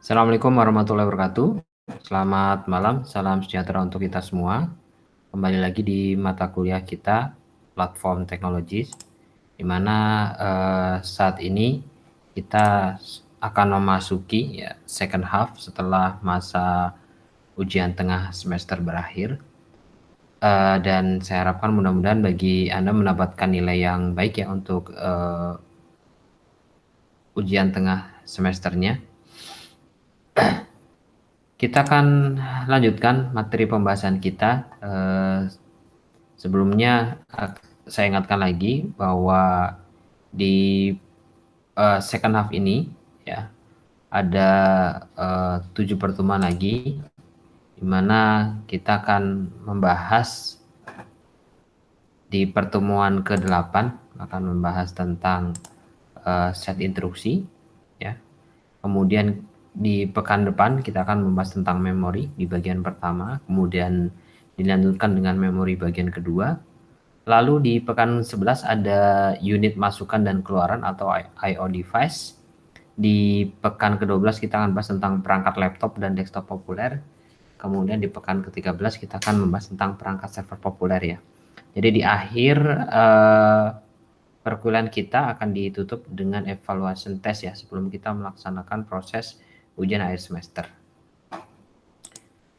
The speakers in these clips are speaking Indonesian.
Assalamualaikum warahmatullahi wabarakatuh. Selamat malam, salam sejahtera untuk kita semua. Kembali lagi di mata kuliah kita, platform teknologis, di mana saat ini kita akan memasuki second half setelah masa ujian tengah semester berakhir. Dan saya harapkan mudah-mudahan bagi Anda mendapatkan nilai yang baik ya untuk ujian tengah semesternya. Kita akan lanjutkan materi pembahasan kita. Sebelumnya saya ingatkan lagi bahwa di second half ini ya ada 7 pertemuan lagi di mana kita akan membahas di pertemuan ke-8 akan membahas tentang set instruksi ya. Kemudian di pekan depan kita akan membahas tentang memori di bagian pertama, kemudian dilanjutkan dengan memori bagian kedua. Lalu di pekan 11 ada unit masukan dan keluaran atau I/O device. Di pekan ke-12 kita akan bahas tentang perangkat laptop dan desktop populer. Kemudian di pekan ke-13 kita akan membahas tentang perangkat server populer ya. Jadi di akhir perkuliahan kita akan ditutup dengan evaluation test ya sebelum kita melaksanakan proses ujian akhir semester.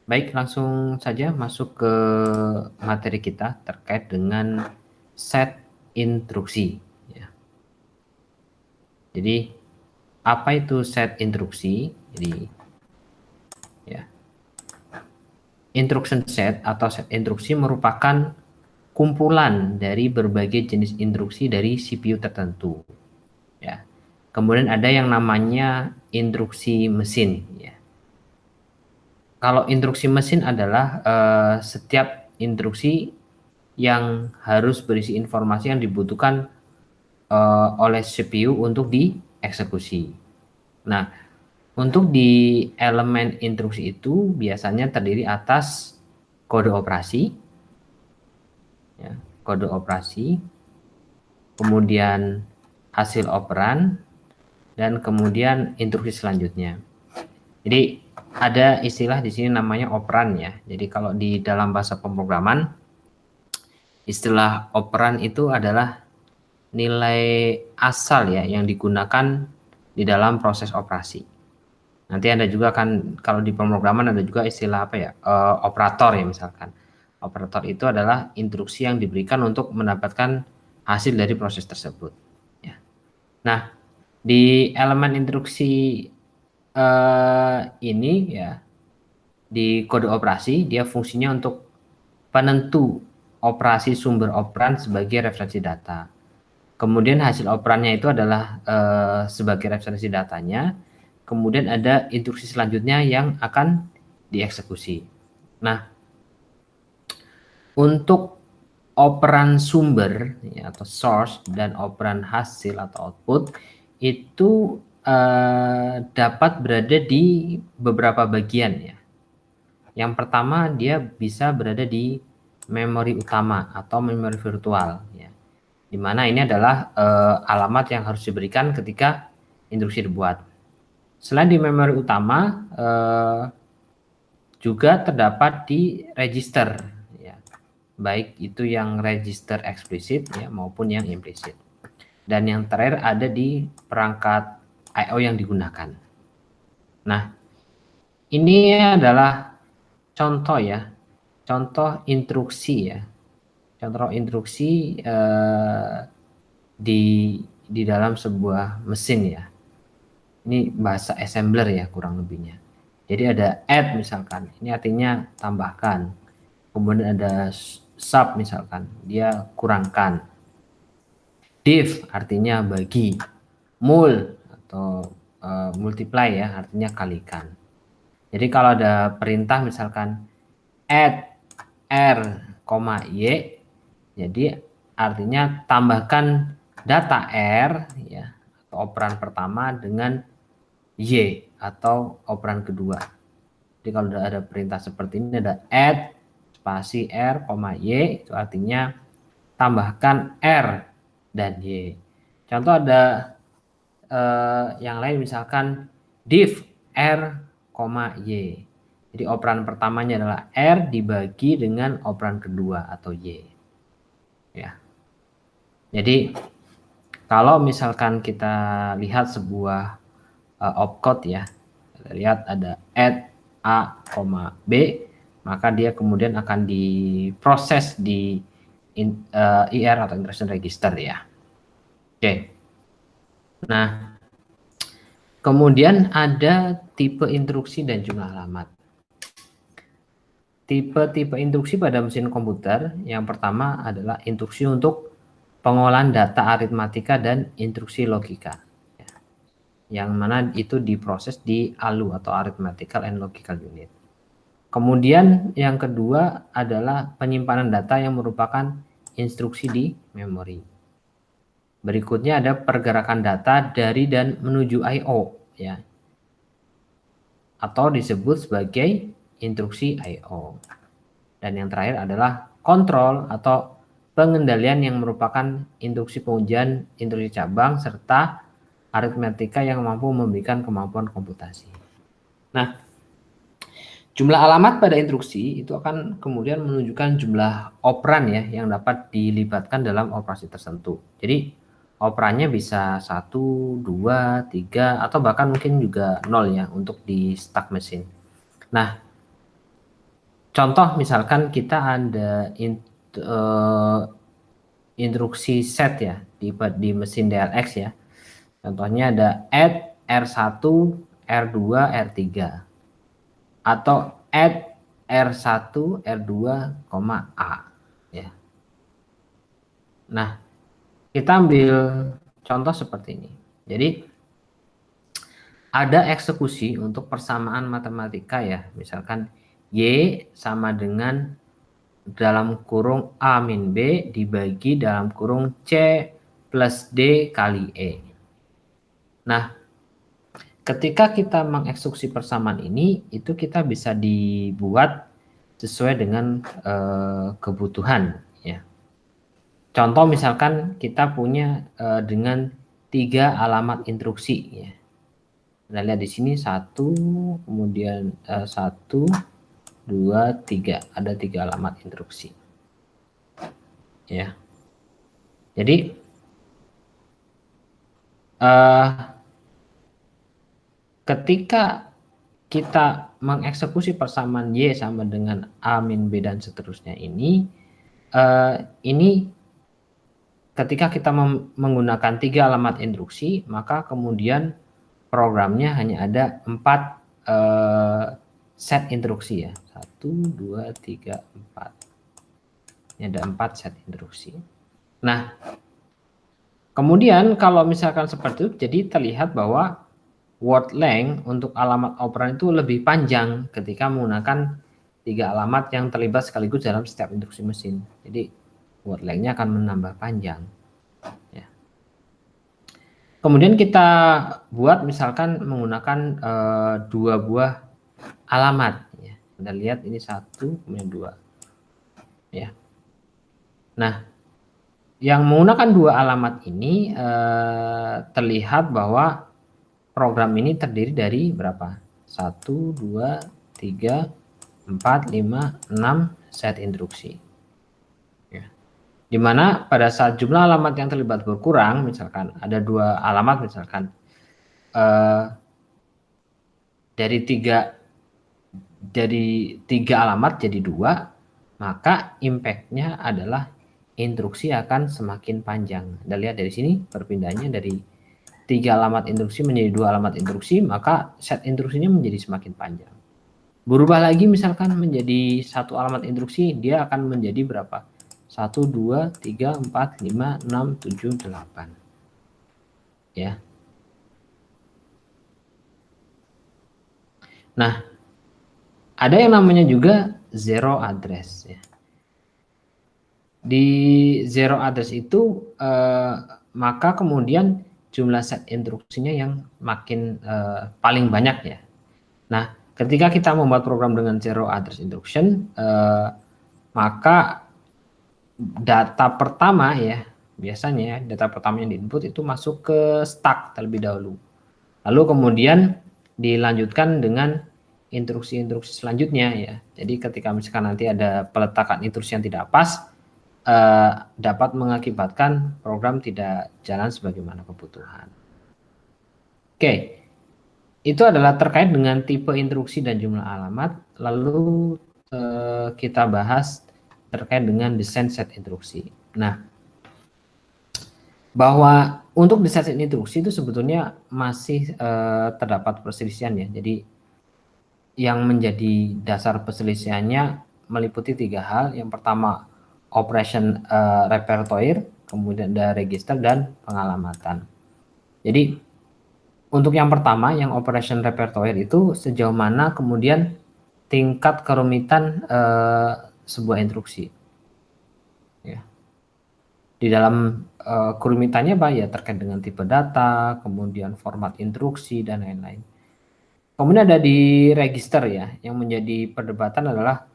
Baik, langsung saja masuk ke materi kita terkait dengan set instruksi. Ya. Jadi, apa itu set instruksi? Jadi, ya, instruction set atau set instruksi merupakan kumpulan dari berbagai jenis instruksi dari CPU tertentu. Ya. Kemudian ada yang namanya instruksi mesin. Ya. Kalau instruksi mesin adalah setiap instruksi yang harus berisi informasi yang dibutuhkan oleh CPU untuk dieksekusi. Nah, untuk di elemen instruksi itu biasanya terdiri atas kode operasi, ya, kode operasi, kemudian hasil operan, dan kemudian instruksi selanjutnya. Jadi ada istilah di sini namanya operan ya. Jadi kalau di dalam bahasa pemrograman istilah operan itu adalah nilai asal ya yang digunakan di dalam proses operasi. Nanti ada juga kan kalau di pemrograman ada juga istilah apa ya operator ya misalkan. Operator itu adalah instruksi yang diberikan untuk mendapatkan hasil dari proses tersebut. Ya. Nah di elemen instruksi ini ya di kode operasi dia fungsinya untuk penentu operasi sumber operan sebagai referensi data. Kemudian hasil operannya itu adalah sebagai referensi datanya. Kemudian ada instruksi selanjutnya yang akan dieksekusi. Nah, untuk operan sumber ya, atau source dan operan hasil atau output itu dapat berada di beberapa bagian ya. Yang pertama dia bisa berada di memori utama atau memori virtual ya. Di mana ini adalah alamat yang harus diberikan ketika instruksi dibuat. Selain di memori utama juga terdapat di register ya. Baik itu yang register eksplisit ya maupun yang implisit. Dan yang terakhir ada di perangkat I/O yang digunakan. Nah, ini adalah contoh ya. Contoh instruksi ya. Contoh instruksi di dalam sebuah mesin ya. Ini bahasa assembler ya kurang lebihnya. Jadi ada add misalkan, ini artinya tambahkan. Kemudian ada sub misalkan, dia kurangkan. Div artinya bagi. Mul atau multiply ya artinya kalikan. Jadi kalau ada perintah misalkan add r, y, jadi artinya tambahkan data r ya atau operan pertama dengan y atau operan kedua. Jadi kalau ada perintah seperti ini ada add spasi r, y itu artinya tambahkan r dan y. Contoh ada yang lain misalkan div R, Y. Jadi operan pertamanya adalah R dibagi dengan operan kedua atau Y. Ya. Jadi kalau misalkan kita lihat sebuah opcode ya, kita lihat ada add A, B, maka dia kemudian akan diproses di IR atau Instruction Register ya. Oke. Nah, kemudian ada tipe instruksi dan jumlah alamat. Tipe-tipe instruksi pada mesin komputer yang pertama adalah instruksi untuk pengolahan data aritmatika dan instruksi logika. Yang mana itu diproses di ALU atau Arithmetical and Logical Unit. Kemudian yang kedua adalah penyimpanan data yang merupakan instruksi di memori. Berikutnya ada pergerakan data dari dan menuju I/O ya. Atau disebut sebagai instruksi I/O. Dan yang terakhir adalah kontrol atau pengendalian yang merupakan instruksi pengujian instruksi cabang serta aritmatika yang mampu memberikan kemampuan komputasi. Nah, jumlah alamat pada instruksi itu akan kemudian menunjukkan jumlah operan ya yang dapat dilibatkan dalam operasi tertentu. Jadi operannya bisa 1, 2, 3 atau bahkan mungkin juga 0 ya untuk di stack mesin. Nah, contoh misalkan kita ada instruksi set ya di mesin DLX ya. Contohnya ada add R1, R2, R3 atau add R1, R2, A ya. Nah, kita ambil contoh seperti ini. Jadi ada eksekusi untuk persamaan matematika ya. Misalkan Y sama dengan dalam kurung A min B dibagi dalam kurung C plus D kali E. Nah, ketika kita mengeksekusi persamaan ini, itu kita bisa dibuat sesuai dengan kebutuhan ya. Contoh misalkan kita punya dengan 3 alamat instruksi ya. Kita lihat di sini 1, kemudian 1, 2, 3, ada 3 alamat instruksi. Ya. Jadi ketika kita mengeksekusi persamaan Y sama dengan A min B dan seterusnya ini ketika kita menggunakan 3 alamat instruksi, maka kemudian programnya hanya ada 4 set instruksi ya. 1, 2, 3, 4. Ini ada 4 set instruksi. Nah, kemudian kalau misalkan seperti itu, jadi terlihat bahwa word length untuk alamat operan itu lebih panjang ketika menggunakan 3 alamat yang terlibat sekaligus dalam setiap instruksi mesin. Jadi word length-nya akan menambah panjang. Ya. Kemudian kita buat misalkan menggunakan 2 buah alamat. Ya. Kita lihat ini 1, kemudian 2. Ya. Nah, yang menggunakan 2 alamat ini terlihat bahwa program ini terdiri dari berapa? 1, 2, 3, 4, 5, 6 set instruksi. Ya. Dimana pada saat jumlah alamat yang terlibat berkurang, misalkan ada 2 alamat misalkan dari 3 alamat jadi 2, maka impact-nya adalah instruksi akan semakin panjang. Anda lihat dari sini perpindahannya dari 3 alamat instruksi menjadi 2 alamat instruksi, maka set instruksinya menjadi semakin panjang. Berubah lagi misalkan menjadi 1 alamat instruksi, dia akan menjadi berapa? 1, 2, 3, 4, 5, 6, 7, 8. Ya. Nah, ada yang namanya juga zero address ya. Di zero address itu maka kemudian jumlah set instruksinya yang makin paling banyak ya. Nah, ketika kita membuat program dengan zero address instruction, maka data pertama ya, biasanya ya, data pertama yang diinput itu masuk ke stack terlebih dahulu. Lalu kemudian dilanjutkan dengan instruksi-instruksi selanjutnya ya. Jadi ketika misalkan nanti ada peletakan instruksi yang tidak pas, dapat mengakibatkan program tidak jalan sebagaimana kebutuhan. Oke, itu adalah terkait dengan tipe instruksi dan jumlah alamat. Lalu kita bahas terkait dengan desain set instruksi. Nah, bahwa untuk desain set instruksi itu sebetulnya masih terdapat perselisihan ya. Jadi yang menjadi dasar perselisihannya meliputi 3 hal. Yang pertama operation repertoire, kemudian ada register dan pengalamatan. Jadi untuk yang pertama, yang operation repertoire itu sejauh mana kemudian tingkat kerumitan sebuah instruksi. Ya. Di dalam kerumitannya apa ya, terkait dengan tipe data, kemudian format instruksi dan lain-lain. Kemudian ada di register ya, yang menjadi perdebatan adalah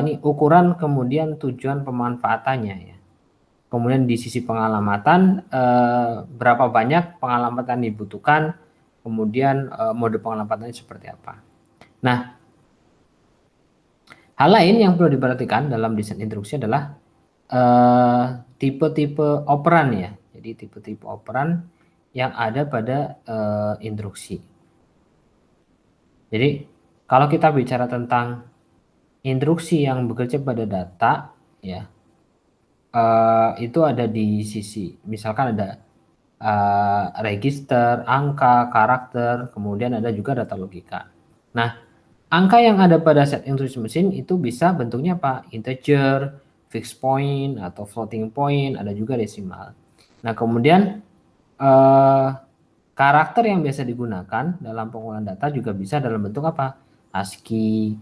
ini ukuran kemudian tujuan pemanfaatannya ya. Kemudian di sisi pengalamatan berapa banyak pengalamatan dibutuhkan, kemudian mode pengalamatannya seperti apa. Nah, hal lain yang perlu diperhatikan dalam desain instruksi adalah tipe-tipe operan ya. Jadi tipe-tipe operan yang ada pada instruksi. Jadi kalau kita bicara tentang instruksi yang bekerja pada data ya, itu ada di sisi misalkan ada register, angka, karakter, kemudian ada juga data logika. Nah, angka yang ada pada set instruksi mesin itu bisa bentuknya apa? Integer, fixed point, atau floating point, ada juga desimal. Nah, kemudian karakter yang biasa digunakan dalam pengolahan data juga bisa dalam bentuk apa? ASCII,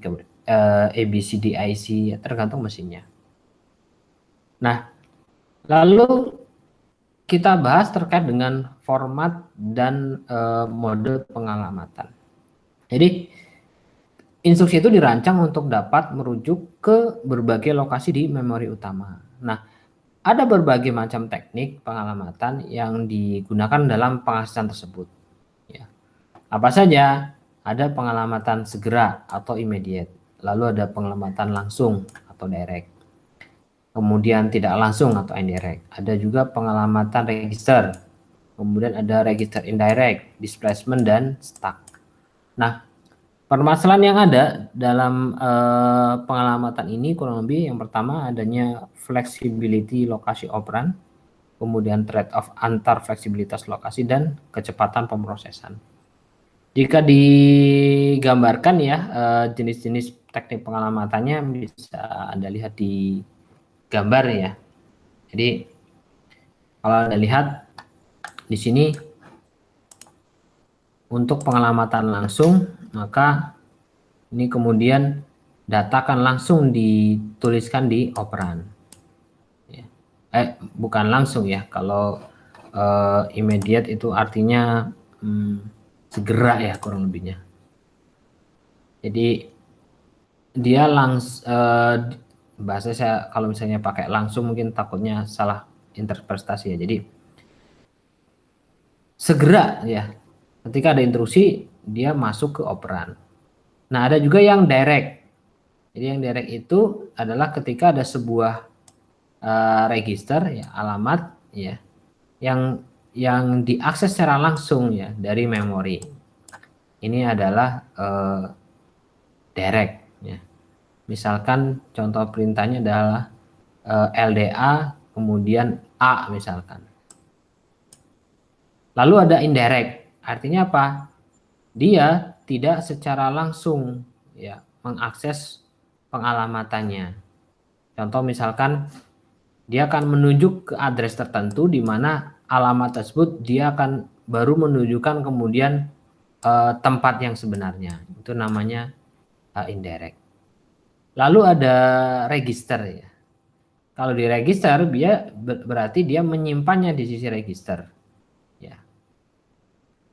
ABCDIC, tergantung mesinnya. Nah, lalu kita bahas terkait dengan format dan mode pengalamatan. Jadi instruksi itu dirancang untuk dapat merujuk ke berbagai lokasi di memori utama. Nah, ada berbagai macam teknik pengalamatan yang digunakan dalam pengaksesan tersebut. Ya. Apa saja? Ada pengalamatan segera atau immediate, lalu ada pengalamatan langsung atau direct. Kemudian tidak langsung atau indirect. Ada juga pengalamatan register. Kemudian ada register indirect, displacement dan stack. Nah, permasalahan yang ada dalam pengalamatan ini kurang lebih yang pertama adanya flexibility lokasi operan, kemudian trade-off antar fleksibilitas lokasi dan kecepatan pemrosesan. Jika digambarkan ya jenis-jenis teknik pengalamatannya bisa Anda lihat di gambar ya. Jadi kalau Anda lihat di sini untuk pengalamatan langsung, maka ini kemudian data akan langsung dituliskan di operan. Bukan langsung ya, kalau immediate itu artinya segera ya kurang lebihnya. Jadi dia bahasa saya kalau misalnya pakai langsung mungkin takutnya salah interpretasi ya. Jadi segera ya, ketika ada instruksi dia masuk ke operan. Nah, ada juga yang direct. Jadi yang direct itu adalah ketika ada sebuah register ya, alamat ya, yang diakses secara langsung ya dari memori. Ini adalah direct ya. Misalkan contoh perintahnya adalah LDA kemudian A misalkan. Lalu ada indirect, artinya apa? Dia tidak secara langsung ya mengakses pengalamatannya. Contoh misalkan dia akan menunjuk ke address tertentu di mana alamat tersebut dia akan baru menunjukkan kemudian tempat yang sebenarnya. Itu namanya indirect. Lalu ada register ya. Kalau di register dia berarti dia menyimpannya di sisi register. Ya.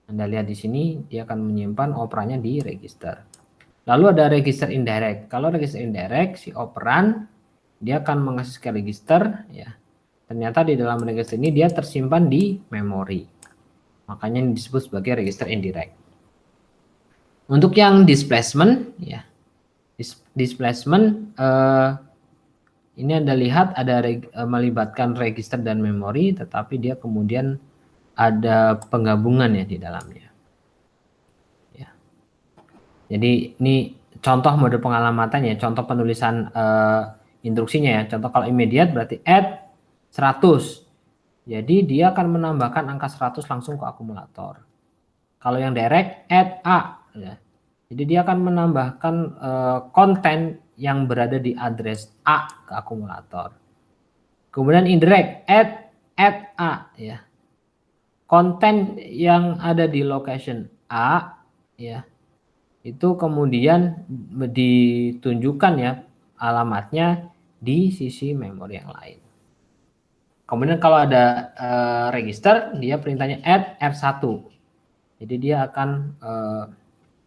Anda lihat di sini dia akan menyimpan operannya di register. Lalu ada register indirect. Kalau register indirect si operan dia akan mengakses ke register ya. Ternyata di dalam register ini dia tersimpan di memori. Makanya ini disebut sebagai register indirect. Untuk yang displacement ya, displacement ini Anda lihat ada melibatkan register dan memori, tetapi dia kemudian ada penggabungan ya di dalamnya. Ya. Jadi ini contoh mode pengalamatan ya, contoh penulisan instruksinya ya. Contoh kalau immediate berarti add 100. Jadi dia akan menambahkan angka 100 langsung ke akumulator. Kalau yang direct add A ya. Jadi dia akan menambahkan konten yang berada di address A ke akumulator. Kemudian indirect add A ya. Konten yang ada di location A ya. Itu kemudian ditunjukkan ya alamatnya di sisi memori yang lain. Kemudian kalau ada register, dia perintahnya add R1. Jadi dia akan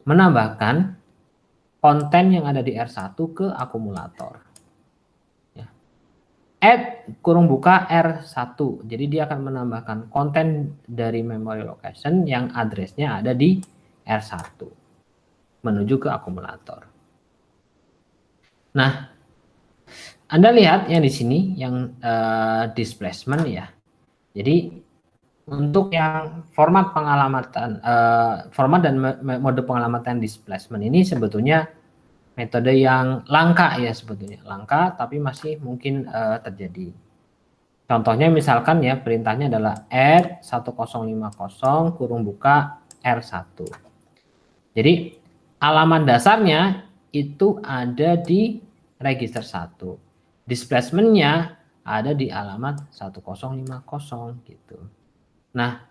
menambahkan konten yang ada di R1 ke akumulator. Ya. Add kurung buka R1. Jadi dia akan menambahkan konten dari memory location yang addressnya ada di R1 menuju ke akumulator. Nah, Anda lihat yang di sini yang displacement ya. Jadi untuk yang format pengalamatan, format dan mode pengalamatan displacement ini sebetulnya metode yang langka ya sebetulnya, langka tapi masih mungkin terjadi. Contohnya misalkan ya perintahnya adalah add 1050 kurung buka R1. Jadi alamat dasarnya itu ada di register 1. Displacementnya ada di alamat 1050 gitu. Nah,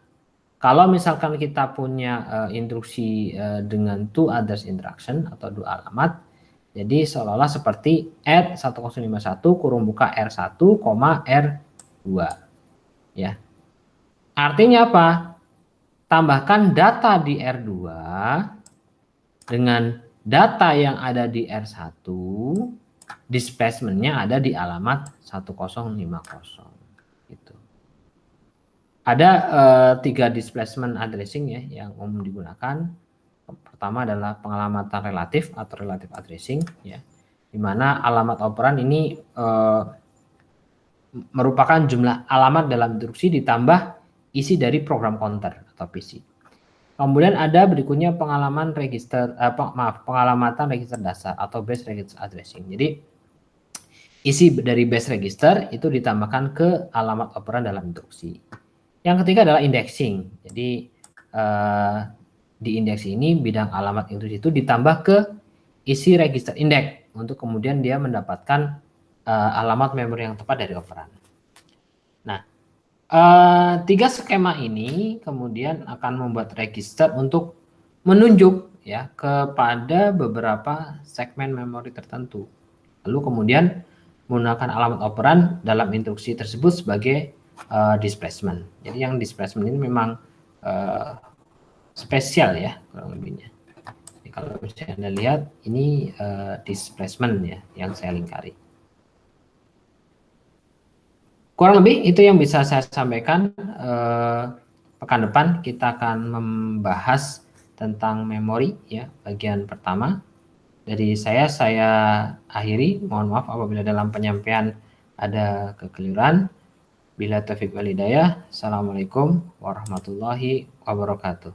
kalau misalkan kita punya instruksi dengan two address instruction atau dua alamat, jadi seolah-olah seperti add 1051 kurung buka R1, R2. Ya. Artinya apa? Tambahkan data di R2 dengan data yang ada di R1, displacementnya ada di alamat 1050. Gitu. Ada 3 displacement addressing ya yang umum digunakan. Pertama adalah pengalamatan relatif atau relative addressing ya, di mana alamat operan ini merupakan jumlah alamat dalam instruksi ditambah isi dari program counter atau PC. Kemudian ada berikutnya pengalamatan register dasar atau base register addressing. Jadi isi dari base register itu ditambahkan ke alamat operan dalam instruksi. Yang ketiga adalah indexing. Jadi di indeks ini bidang alamat instruksi itu ditambah ke isi register index untuk kemudian dia mendapatkan alamat memori yang tepat dari operan. Nah, 3 skema ini kemudian akan membuat register untuk menunjuk ya kepada beberapa segmen memori tertentu. Lalu kemudian menggunakan alamat operan dalam instruksi tersebut sebagai displacement. Jadi yang displacement ini memang spesial ya kurang lebihnya. Jadi kalau misalnya Anda lihat ini displacement ya yang saya lingkari. Kurang lebih itu yang bisa saya sampaikan. Pekan depan kita akan membahas tentang memori ya bagian pertama. Dari saya akhiri. Mohon maaf apabila dalam penyampaian ada kekeliruan. Bila taufiq wal hidayah. Assalamualaikum warahmatullahi wabarakatuh.